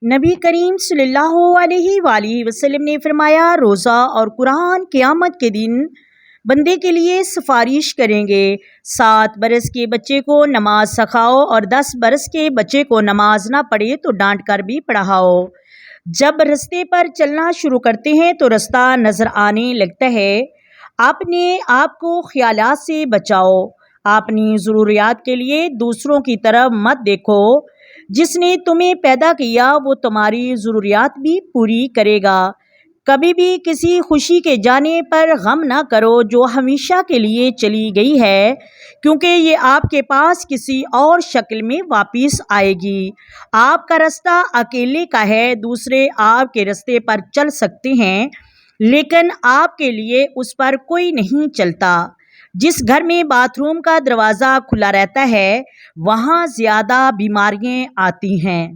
نبی کریم صلی اللہ علیہ وآلہ وسلم نے فرمایا، روزہ اور قرآن قیامت کے دن بندے کے لیے سفارش کریں گے۔ 7 برس کے بچے کو نماز سکھاؤ اور 10 برس کے بچے کو نماز نہ پڑھے تو ڈانٹ کر بھی پڑھاؤ۔ جب رستے پر چلنا شروع کرتے ہیں تو رستہ نظر آنے لگتا ہے۔ اپنے آپ کو خیالات سے بچاؤ۔ اپنی ضروریات کے لیے دوسروں کی طرف مت دیکھو۔ جس نے تمہیں پیدا کیا وہ تمہاری ضروریات بھی پوری کرے گا۔ کبھی بھی کسی خوشی کے جانے پر غم نہ کرو جو ہمیشہ کے لیے چلی گئی ہے، کیونکہ یہ آپ کے پاس کسی اور شکل میں واپس آئے گی۔ آپ کا رستہ اکیلے کا ہے، دوسرے آپ کے رستے پر چل سکتے ہیں لیکن آپ کے لیے اس پر کوئی نہیں چلتا۔ جس گھر میں باتھ روم کا دروازہ کھلا رہتا ہے وہاں زیادہ بیماریاں آتی ہیں۔